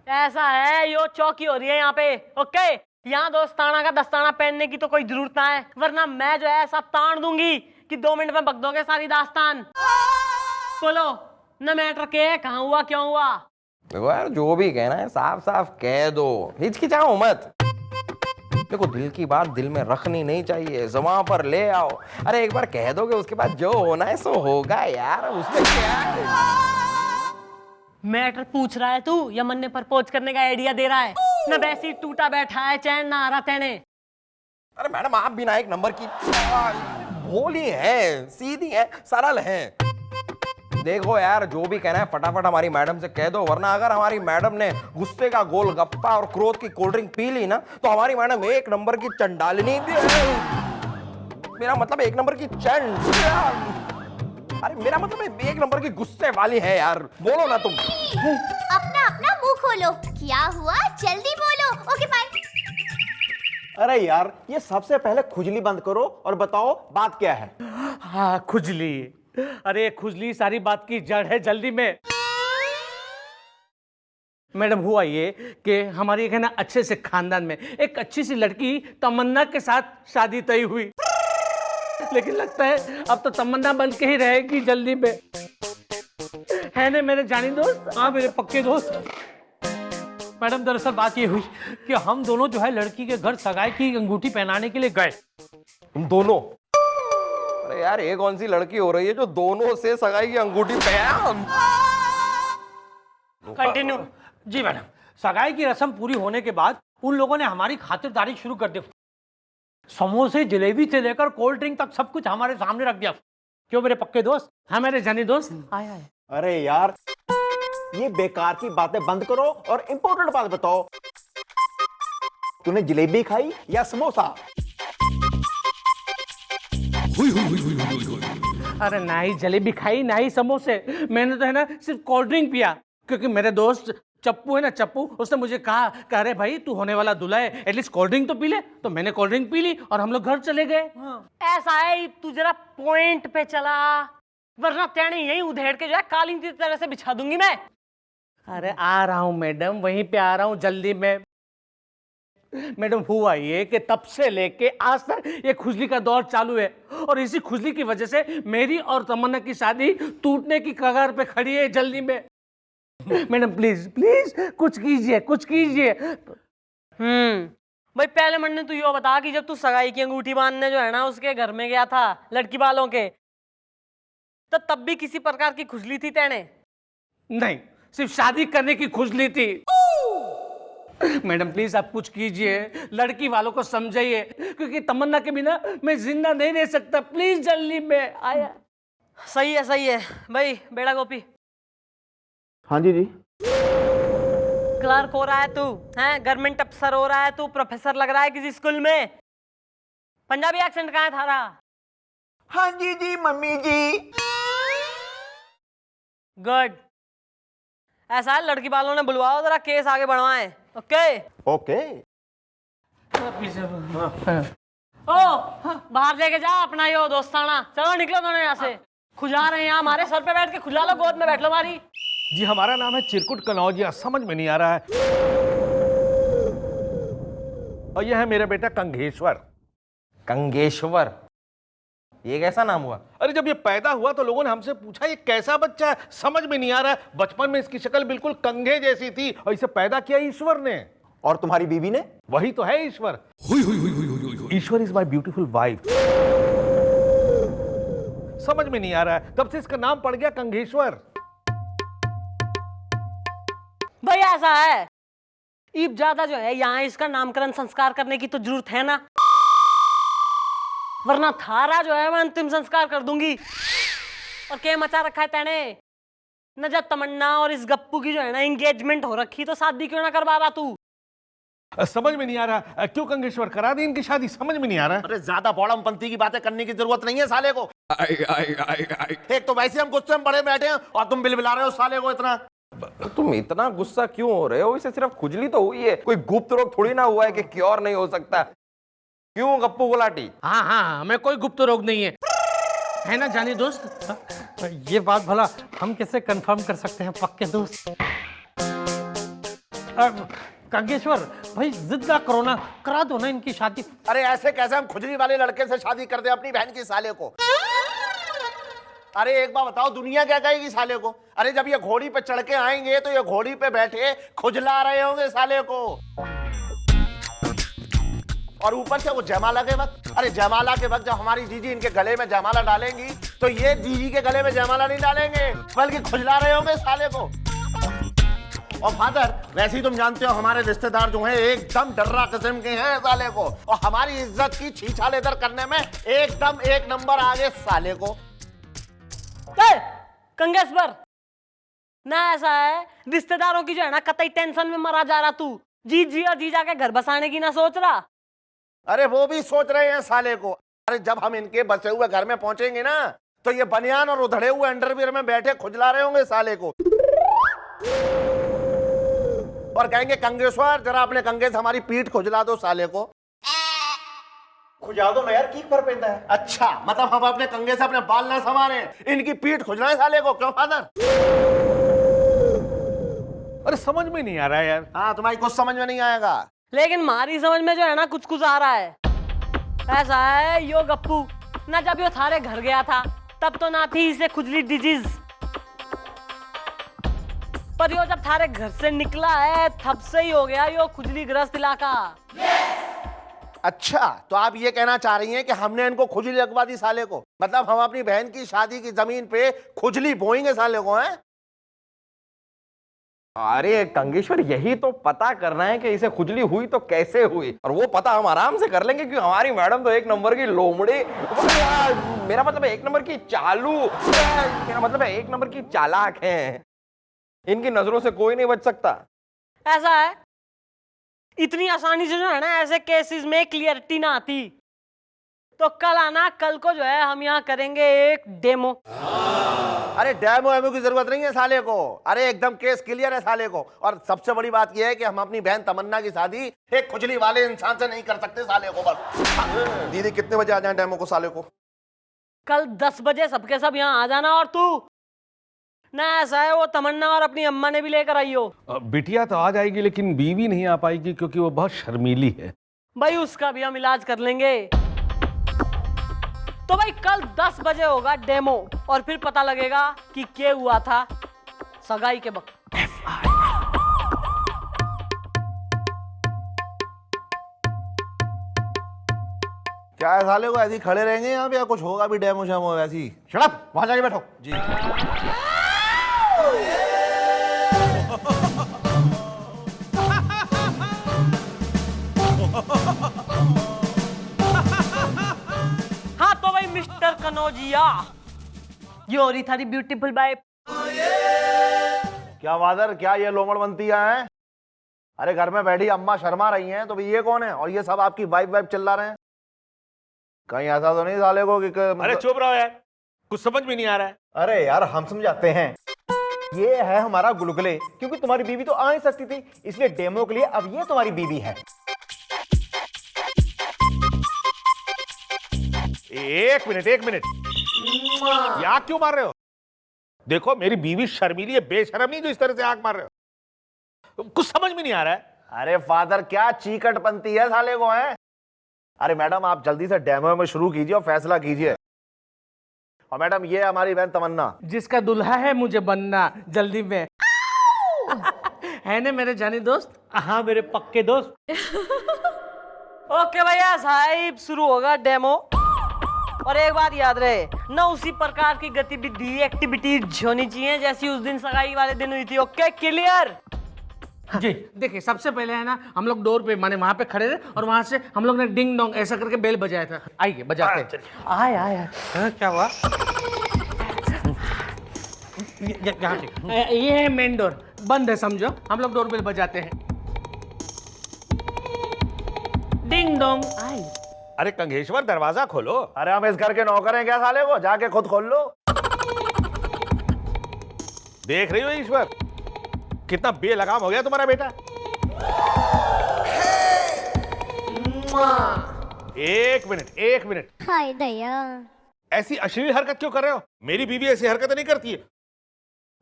ऐसा है, यो चौकी हो रही है यहाँ पे। ओके, यहाँ दोस्ताना का दस्ताना पहनने की तो कोई जरूरत ना है, वरना मैं जो है ऐसा ताड़ दूंगी कि 2 मिनट में बक दोगे सारी दास्तान। बोलो न मैटर के कहाँ हुआ क्यों हुआ। देखो यार, जो भी कहना है साफ साफ कह दो, हिचकिचाओ मत। देखो, दिल की बात दिल में रखनी नहीं चाहिए, ज़बान पर ले आओ। अरे एक बार कह दोगे, उसके बाद जो होना है सो होगा यार, उसमें क्या है। मैटर पूछ रहा है तू या मन ने प्रपोज करने का आइडिया दे रहा है? न वैसे ही टूटा बैठा है, चैन ना आ रहा तेने। अरे मैडम, आप भी ना एक नंबर की भोली है, सीधी है, सरल है। देखो यार, जो भी कहना है फटाफट हमारी मैडम से कह दो, वरना अगर हमारी मैडम ने गुस्से का गोलगप्पा और क्रोध की कोल्ड ड्रिंक पी ली ना, तो हमारी मैडम एक नंबर की चंडालिनी भी है। मेरा मतलब एक नंबर की चंड। अरे मेरा मतलब एक नंबर की गुस्से वाली है यार। बोलो ना तुम। अपना अपना मुंह खोलो, क्या हुआ जल्दी बोलो। Okay bye. अरे यार, ये सबसे पहले खुजली बंद करो और बताओ बात क्या है। हाँ, खुजली। अरे खुजली सारी बात की जड़ है, जल्दी में। मैडम, हुआ ये कि हमारी एक है ना अच्छे से खानदान में एक अच्छी सी लड़की तमन्ना के साथ शादी तय हुई, लेकिन लगता है अब तो तमन्ना बन के ही रहेगी जल्दी में। है ना मेरे जानी दोस्त? हाँ मेरे पक्के दोस्त। मैडम, दरअसल बात ये हुई कि हम दोनों जो है लड़की के घर सगाई की अंगूठी पहनाने के लिए गए। तुम दोनों? अरे यार, ये कौन सी लड़की हो रही है जो दोनों से सगाई की अंगूठी पहन। कंटिन्यू। जी मैडम, सगाई की रस्म पूरी होने के बाद उन लोगों ने हमारी खातिरदारी शुरू कर दी। समोसे जलेबी से लेकर कोल्ड ड्रिंक तक सब कुछ हमारे सामने रख दिया। क्यों मेरे पक्के दोस्त? हाँ मेरे जानी दोस्त। आया है। अरे यार, ये बेकार की बातें बंद करो और इंपॉर्टेंट बात बताओ। तूने जलेबी खाई या समोसा? अरे ना ही जलेबी खाई ना ही समोसे, मैंने तो है ना सिर्फ कोल्ड ड्रिंक पिया, क्योंकि मेरे दोस्त चप्पू है ना, चप्पू, उसने मुझे कहा कि अरे भाई तू होने वाला दूल्हा है, एटलीस्ट कोल्ड ड्रिंक तो पी ले। तो मैंने कोल्ड ड्रिंक पी ली और हम लोग घर चले गए। ऐसा है, तू जरा पॉइंट पे चला, वरना तेने यही उधेड़ के जो है कालीन की तरह से बिछा दूंगी मैं। अरे आ रहा हूं मैडम, वहीं पे आ रहा हूं जल्दी में। मैडम, हुआ ये कि तब से लेके आज तक ये खुजली का दौर चालू है, और इसी खुजली की वजह से मेरी और तमन्ना की शादी टूटने की कगार पे खड़ी है जल्दी में। मैडम प्लीज प्लीज कुछ कीजिए, कुछ कीजिए। भाई पहले मन ने तू यो बता कि जब तू सगाई की अंगूठी बांधने जो है ना उसके घर में गया था लड़की वालों के, तो तब भी किसी प्रकार की खुजली थी तेने? नहीं, सिर्फ शादी करने की खुजली थी। मैडम प्लीज आप कुछ कीजिए, लड़की वालों को समझाइए, क्योंकि तमन्ना के बिना मैं जिंदा नहीं रह सकता। प्लीज जल्दी में आया। सही है सही है। भाई बेड़ा गोपी। हाँ जी जी। क्लर्क हो रहा है तू, हैं? गवर्नमेंट अफसर हो रहा है तू, प्रोफेसर लग रहा है किसी स्कूल में। पंजाबी एक्सेंट कहाँ है थारा? हाँ जी जी मम्मी जी। गुड। ऐसा है, लड़की वालों ने बुलवाओ, जरा केस आगे बढ़वाएं। Okay okay. ओ बाहर लेके जा अपना यो दोस्ताना। चलो निकलो दोनों यहाँ से। खुजा रहे हैं यहाँ, हमारे सर पे बैठ के खुजा लो, गोद में बैठ लो हमारी। जी हमारा नाम है चिरकुट कनौजिया, समझ में नहीं आ रहा है। और यह है मेरा बेटा कंघेश्वर। कंगेश्वर? ये कैसा नाम हुआ? अरे जब ये पैदा हुआ तो लोगों ने हमसे पूछा ये कैसा बच्चा है, समझ में नहीं आ रहा है। बचपन में इसकी शक्ल बिल्कुल कंघे जैसी थी, और इसे पैदा किया ईश्वर ने। और तुम्हारी बीवी ने? वही तो है ईश्वर। ईश्वर इज माई ब्यूटीफुल वाइफ। समझ में नहीं आ रहा है, तब से इसका नाम पड़ गया कंघेश्वर। भाई ऐसा है, ईब ज्यादा जो है यहाँ इसका नामकरण संस्कार करने की तो जरूरत है ना, वरना थारा जो है मैं अंतिम संस्कार कर दूंगी। और क्या मचा रखा है तेने? न जब तमन्ना और इस गप्पू की जो है ना एंगेजमेंट हो रखी, तो शादी क्यों ना करवा रहा तू? समझ में नहीं आ रहा, क्यों कंघेश्वर करा दी इनकी शादी? समझ में नहीं आ रहा। अरे ज्यादा बौड़मपंती की बातें करने की जरूरत नहीं है साले को। एक तो वैसे हम गुस्से में बड़े बैठे हैं और तुम बिलबिला रहे हो साले को इतना। तुम इतना गुस्सा क्यों हो रहे हो? इसे सिर्फ खुजली तो हुई है, कोई गुप्त रोग थोड़ी ना हुआ है कि क्योर नहीं हो सकता। क्यों गप्पू गुलाटी? हाँ हाँ, हमें कोई गुप्त रोग नहीं है ना जानी दोस्त? ये बात भला हम कैसे कंफर्म कर सकते हैं पक्के दोस्त? कागेश्वर भाई जिद ना करो ना, करा दो ना इनकी शादी। अरे ऐसे कैसे हम खुजली वाले लड़के से शादी कर दे अपनी बहन की साले को? अरे एक बार बताओ, दुनिया क्या कहेगी साले को? अरे जब ये घोड़ी पे चढ़ के आएंगे तो ये घोड़ी पे बैठे खुजला रहे होंगे साले को, और ऊपर से वो जयमाला के वक्त, अरे जयमाला के वक्त जब हमारी जीजी इनके गले में जयमाला डालेंगी तो ये जीजी के गले में जयमाला नहीं डालेंगे, बल्कि खुजला रहे होंगे साले को। और फादर, वैसे ही तुम जानते हो हमारे रिश्तेदार जो हैं एकदम डर्रा किस्म के हैं साले को, और हमारी इज्जत की छीछालेदर करने में एकदम एक नंबर आगे साले को। कंगेश्वर ना, ऐसा है रिश्तेदारों की जो है ना कतई टेंशन में मरा जा रहा तू, जी और जीजा के घर बसाने की ना सोच रहा। अरे वो भी सोच रहे हैं साले को। अरे जब हम इनके बसे हुए घर में पहुंचेंगे ना तो ये बनियान और उधड़े हुए अंडरवियर में बैठे खुजला रहे होंगे साले को, और कहेंगे कंगेश्वर जरा अपने कंगे से हमारी पीठ खुजला दो साले को। खुजा दो ना यार, की पर पैदा है। अच्छा, मतलब हम अपने कंगे से अपने बाल ना संवारे, इनकी पीठ खुजलाएं साले को, क्यों फादर? अरे समझ में नहीं आ रहा है यार। हाँ, तुम्हारी कुछ समझ में नहीं आएगा। लेकिन हमारी समझ में जो है ना कुछ आ रहा है। ऐसा है यो गप्पू ना, जब यो थारे घर गया था तब तो ना थी इसे खुजली डिजीज, पर यो जब थारे घर से निकला है तब से ही हो गया यो खुजली ग्रस्त इलाका। अच्छा, तो आप ये कहना चाह रही हैं कि हमने इनको खुजली लगवा दी साले को, मतलब हम अपनी बहन की शादी की जमीन पे खुजली बोएंगे साले को, हैं? अरे कंगेश्वर, यही तो पता करना है कि इसे खुजली हुई तो कैसे हुई, और वो पता हम आराम से कर लेंगे क्योंकि हमारी मैडम तो एक नंबर की लोमड़ी, मेरा मतलब है एक नंबर की चालू, मेरा मतलब है एक नंबर की चालाक है। इनकी नजरों से कोई नहीं बच सकता। ऐसा है इतनी आसानी से जो है ना ऐसे केसेस में क्लियरिटी ना आती, तो कल आना, कल को जो है हम यहाँ करेंगे एक डेमो। अरे डेमो एमो की जरूरत नहीं है साले को, अरे एकदम केस क्लियर है साले को। और सबसे बड़ी बात यह है कि हम अपनी बहन तमन्ना की शादी एक खुजली वाले इंसान से नहीं कर सकते साले को। बस दीदी कितने बजे आ जाए डेमो को साले को? कल 10 बजे सबके सब यहाँ आ जाना, और तू ना ऐसा है वो तमन्ना और अपनी अम्मा ने भी लेकर आई हो। बिटिया तो आ जाएगी लेकिन बीवी नहीं आ पाएगी क्योंकि वो बहुत शर्मीली है। भाई उसका भी हम इलाज कर लेंगे। तो भाई कल 10 बजे होगा डेमो, और फिर पता लगेगा कि क्या हुआ था सगाई के वक्त। क्या है साले को, ऐसे ही खड़े रहेंगे यहाँ पे या कुछ होगा भी डेमो शेमो? ऐसी शड़प, वहां जाके बैठो जी। हाँ तो भाई मिस्टर कनौजिया, ये हो रही थारी ब्यूटीफुल वाइफ। क्या फादर, क्या ये लोमड़वंतियां हैं? अरे घर में बैठी अम्मा शर्मा रही हैं, तो भाई ये कौन है? और ये सब आपकी वाइफ वाइफ चिल्ला रहे हैं? कहीं ऐसा तो नहीं साले को कि अरे चुप रहो यार, कुछ समझ में नहीं आ रहा है। अरे यार हम समझाते हैं। ये है हमारा गुलगुले, क्योंकि तुम्हारी बीवी तो आ नहीं सकती थी, इसलिए डेमो के लिए अब ये तुम्हारी बीवी है। एक मिनट, यहाँ क्यों मार रहे हो? देखो मेरी बीवी शर्मीली है, बेशरम नहीं जो इस तरह से आंख मार रहे हो, कुछ समझ में नहीं आ रहा है। अरे फादर, क्या चीकटपंती है साले को, है? अरे मैडम, आप जल्दी से डेमो में शुरू कीजिए और फैसला कीजिए। और मैडम, ये हमारी बहन तमन्ना, जिसका दुल्हा है मुझे बनना जल्दी में। है ना मेरे जानी दोस्त? हाँ मेरे पक्के दोस्त। ओके भैया साहिब, शुरू होगा डेमो। और एक बात याद रहे ना, उसी प्रकार की गतिविधि एक्टिविटी होनी चाहिए जैसी उस दिन सगाई वाले दिन हुई थी। Okay, clear? जी देखिए, सबसे पहले है ना हम लोग डोर पे माने वहां पे खड़े थे, और वहां से हम लोग ने डिंग डोंग ऐसा करके बेल बजाया था। आइए बजाते हैं। आए आए आए। क्या हुआ? ये है मेन डोर, बंद है समझो, हम लोग डोर बेल बजाते हैं। Ding dong. आई। अरे कंघेश्वर, दरवाजा खोलो। अरे हम इस घर के नौकर हैं क्या साले को? जाके खुद खोल लो। देख रही हो ईश्वर, कितना बेलगाम हो गया तुम्हारा बेटा। एक मिनट, हाय दया। ऐसी अश्लील हरकत क्यों कर रहे हो? मेरी बीवी ऐसी हरकत नहीं करती है।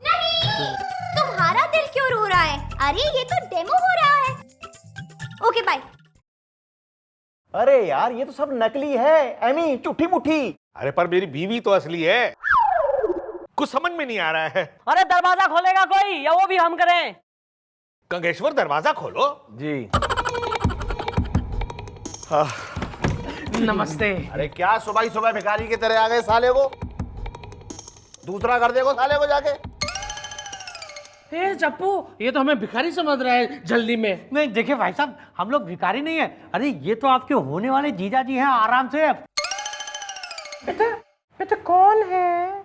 नहीं, तुम्हारा दिल क्यों रो रहा है? अरे ये तो डेमो हो रहा है। Okay bye. अरे यार ये तो सब नकली है, एमी झूठी मुट्ठी। अरे पर मेरी बीवी तो असली है। कुछ समझ में नहीं आ रहा है। अरे दरवाजा खोलेगा कोई या वो भी हम करें? गंगेश्वर दरवाजा खोलो। जी। नमस्ते। अरे क्या सुबह ही सुबह भिखारी की तरह आ गए साले को। दूसरा कर देखो साले को जाके। ए चप्पू, ये तो हमें भिखारी समझ रहा है जल्दी में। नहीं देखिए भाई साहब, हम लोग भिखारी नहीं है। अरे ये तो आपके होने वाले जीजा जी हैं, आराम से। बेटा कौन है?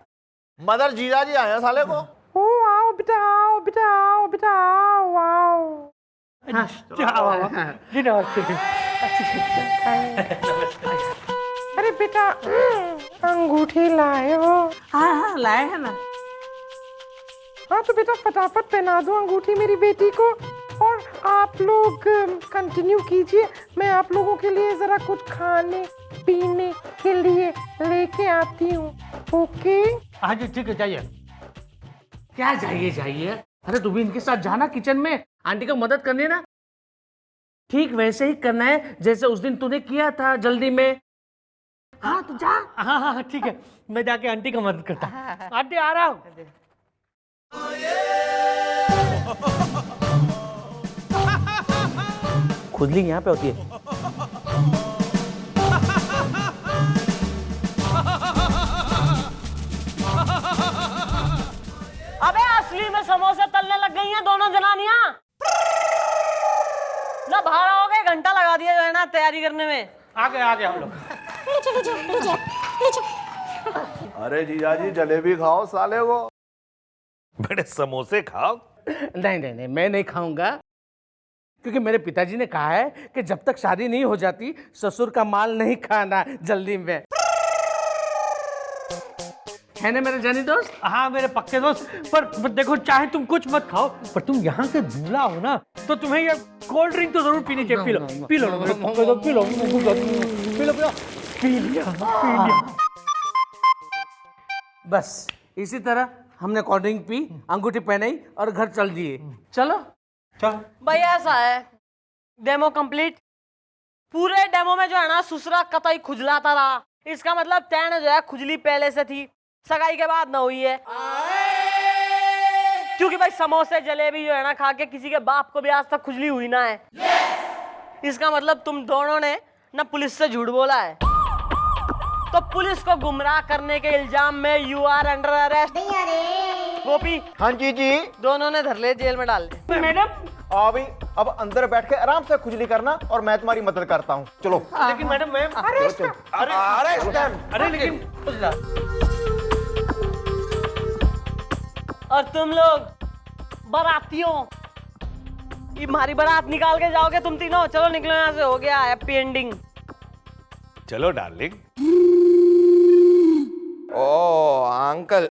मदर जीजा जी आए हैं साले को। ओ आओ बेटा, आओ बेटा, आओ बेटा, आओ आओ। जी नमस्ते। अरे बेटा अंगूठी लाए हो? हाँ लाए हैं ना। हाँ तो बेटा फटाफट पहना दो अंगूठी मेरी बेटी को, और आप लोग कंटिन्यू कीजिए। मैं आप लोगों के लिए जरा कुछ खाने पीने के लिए लेके आती हूँ। ओके? हाँ जी ठीक है, जाइए। क्या जाइए? अरे तू भी इनके साथ जाना किचन में, आंटी को मदद करनी है ना। ठीक वैसे ही करना है जैसे उस दिन तूने किया था जल्दी में। हाँ तू जा। हाँ हाँ ठीक है, मैं जाके आंटी का मदद करता हूँ। आंटी आ रहा हूँ। खुजली यहाँ पे होती है। अबे असली में समोसे तलने लग गई हैं दोनों जनानियां। ना बाहर आओगे, घंटा लगा दिया जो है ना तैयारी करने में। आ गए हम लोग। अरे जीजा जी जलेबी खाओ साले को। बड़े समोसे खाओ। नहीं, मैं नहीं खाऊंगा, क्योंकि मेरे पिताजी ने कहा है कि जब तक शादी नहीं हो जाती ससुर का माल नहीं खाना जल्दी में। है ना मेरे जानी दोस्त? हाँ मेरे पक्के दोस्त। पर देखो, चाहे तुम कुछ मत खाओ, पर तुम यहाँ के दूल्हा हो ना, तो तुम्हें ये कोल्ड ड्रिंक तो जरूर पीनी चाहिए। पी लो मेरे पक्के दोस्त, पी लो। पी लिया। बस इसी तरह हमने कोल्ड ड्रिंक पी, अंगूठी पहनाई और घर चल दिए। चलो भाई ऐसा है, डेमो कंप्लीट। पूरे डेमो में जो है ना सुसरा कतई खुजलाता रहा। इसका मतलब तैन जो है खुजली पहले से थी, सगाई के बाद ना हुई है। क्योंकि भाई समोसे जलेबी जो है ना खा के किसी के बाप को भी आज तक खुजली हुई ना है। इसका मतलब तुम दोनों ने ना पुलिस से झूठ बोला है। तो पुलिस को गुमराह करने के इल्जाम में यू आर अंडर अरेस्ट। गोपी, हाँ जी जी। दोनों ने धर ले, जेल में डाल दे। मैडम आओ भाई, अब अंदर बैठ के आराम से खुजली करना और मैं तुम्हारी मदद करता हूँ। चलो। लेकिन मैडम मैं अरे लेकिन और तुम लोग बारातियों, ये हमारी बारात निकाल के जाओगे तुम तीनों। चलो निकलो यहाँ से, हो गया हैप्पी एंडिंग। चलो डार्लिंग। ओ अंकल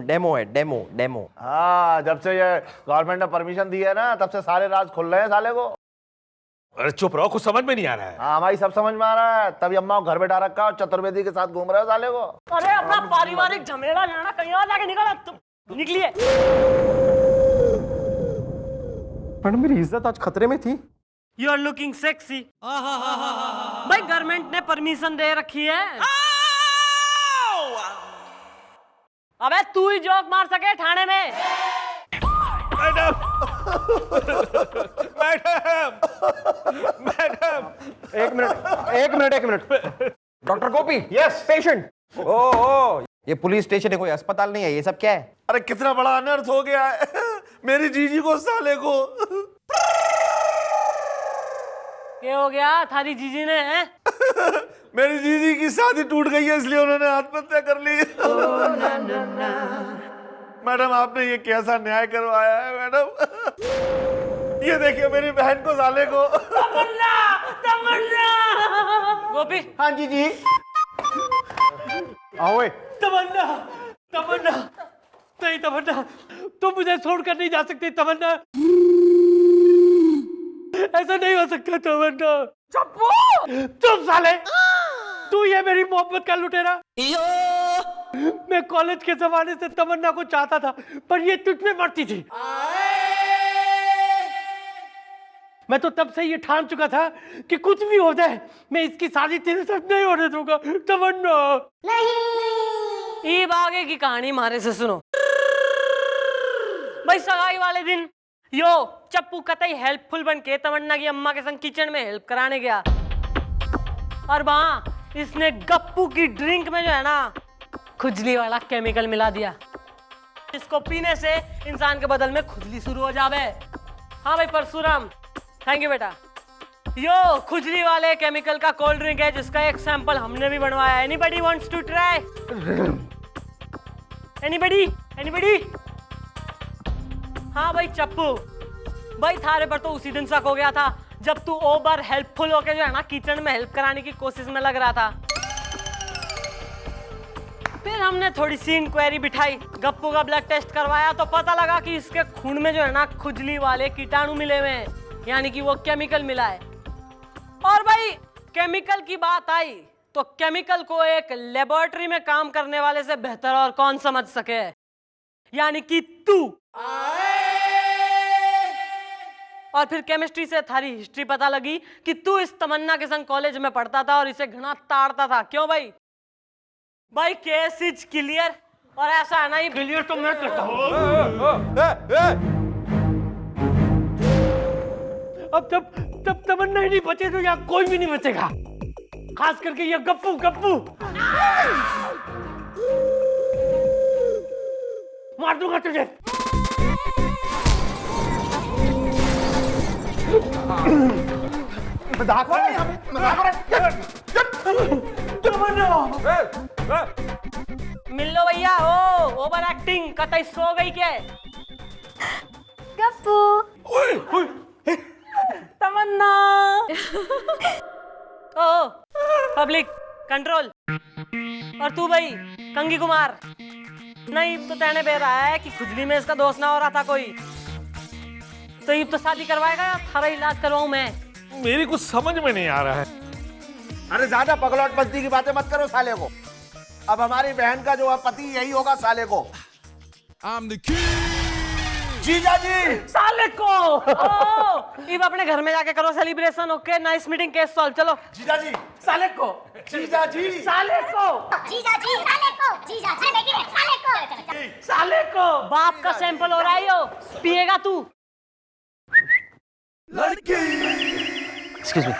डेमो है, डेमो। हाँ जब से ये गवर्नमेंट ने परमिशन दी है ना, तब से सारे राज खुल रहे हैं साले को। अरे चुप रहो, कुछ समझ में नहीं आ रहा है। हाँ हमारी सब समझ में आ रहा है। तभी अम्मा को घर बैठा रखा और चतुर्वेदी के साथ घूम रहे हो साले को। अरे अपना पारिवारिक झमेला जो है ना कहीं और जाके निकलो। तुम निकलिए। मैडम मेरी इज्जत आज खतरे में थी। You are looking sexy. भाई गवर्नमेंट ने परमिशन दे रखी है। अबे तू ही जोक मार सके थाने में। मैडम एक मिनट। डॉक्टर गोपी, यस पेशेंट। ओ ये पुलिस स्टेशन है, कोई अस्पताल नहीं है। ये सब क्या है? अरे कितना बड़ा अनर्थ हो गया है मेरी जीजी को साले को। क्या हो गया थारी जीजी ने? हैं? मेरी जीजी की शादी टूट गई है, इसलिए उन्होंने आत्महत्या कर ली। मैडम आपने ये कैसा न्याय करवाया है मैडम। ये देखिए मेरी बहन को साले को। तमन्ना। गोपी, हाँ जी जी। आओ। तमन्ना नहीं, तमन्ना तुम मुझे छोड़कर नहीं जा सकती। तमन्ना ऐसा नहीं हो सकता। तमन्ना चुप साले, तू ये मेरी मोहब्बत का लुटेरा। मैं कॉलेज के जमाने से तमन्ना को चाहता था, पर ये तुझ में मरती थी। मैं तो तब से ये ठान चुका था कि कुछ भी हो जाए मैं इसकी शादी तेरे साथ नहीं होने दूंगा तमन्ना। ईब आगे की कहानी मारे से सुनो भाई। सगाई वाले दिन यो चप्पू कतई हेल्पफुल बन के तमन्ना की अम्मा के संग किचन में हेल्प कराने गया और वहां इसने गप्पू की ड्रिंक में जो है ना खुजली वाला केमिकल मिला दिया, इसको पीने से इंसान के बदन में खुजली शुरू हो जावे। हाँ भाई परशुराम, थैंक यू बेटा। यो खुजली वाले केमिकल का कोल्ड ड्रिंक है जिसका एक सैंपल हमने भी बनवाया। Anybody wants to try? Anybody? हाँ भाई चप्पू भाई, थारे पर तो उसी दिन शक हो गया था जब तू ओवर हेल्पफुल होके जो है ना किचन में हेल्प कराने की कोशिश में लग रहा था। फिर हमने थोड़ी सी इंक्वायरी बिठाई, गप्पू का ब्लड टेस्ट करवाया तो पता लगा कि इसके खून में जो है ना खुजली वाले कीटाणु मिले हुए हैं, यानी कि वो केमिकल मिला है। और भाई केमिकल की बात आई तो केमिकल को एक लेबोरेटरी में काम करने वाले से बेहतर और कौन समझ सके, यानी कि तू। और फिर केमिस्ट्री से थारी हिस्ट्री पता लगी कि तू इस तमन्ना के संग कॉलेज में पढ़ता था और इसे घना ताड़ता था। क्यों भाई? भाई केस इज क्लियर। और ऐसा है ना, ये क्लियर तो मैं करता हूं। अब तब तमन्ना ही नहीं बचे तो यहाँ कोई भी नहीं बचेगा, खास करके ये गप्पू। मार दूंगा तुझे। मजाक हो रहा है यहाँ पे, मजाक हो रहा है। मिल लो भैया। ओ ओवर एक्टिंग कतई सो गई क्या? गप्पू तमन्ना। ओ पब्लिक कंट्रोल। और तू भाई कंगी कुमार, नहीं तो तेने बे रहा है कि खुजली में इसका दोस्त ना हो रहा था कोई, तो ये तो शादी करवाएगा या थारा इलाज करवाऊं मैं? मेरी कुछ समझ में नहीं आ रहा है। अरे ज्यादा पगलौट बस्ती की बातें मत करो साले को। अब हमारी बहन का जो है पति यही होगा साले को। जीजा जी साले को। अब अपने घर में जाके करो celebration. Okay, nice meeting, case solve. चलो जीजा जी साले को। जीजा जी साले को। जीजा जी साले को, जीजा जी साले को। साले को बाप का सैंपल हो रहा है यो, पिएगा तू? Excuse me.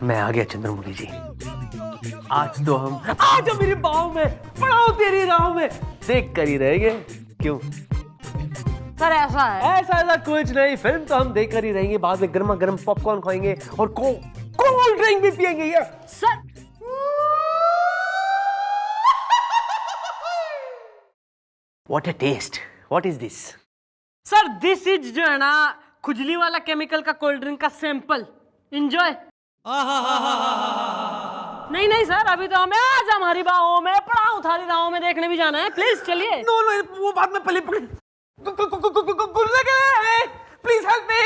मैं आ गया चंद्रमुखी जी। आज तो हम आज मेरी बाहों में पड़ाओ तेरी राहों में देख कर ही रहेंगे। क्यों सर? ऐसा है? ऐसा कुछ नहीं, फिल्म तो हम देख कर ही रहेंगे, बाद में गर्मा गर्म पॉपकॉर्न खाएंगे और कोल्ड ड्रिंक भी पिएंगे यार। Sir what a taste. What is this? Sir this is जो है ना खुजली वाला केमिकल का कोल्ड ड्रिंक का सैंपल। एंजॉय। नहीं सर, अभी तो हमें आज हमारी बाहों में पड़ाओ थारी राहों में देखने भी जाना है। प्लीज चलिए। नो वो बात में पहले प्लीज हेल्प मी।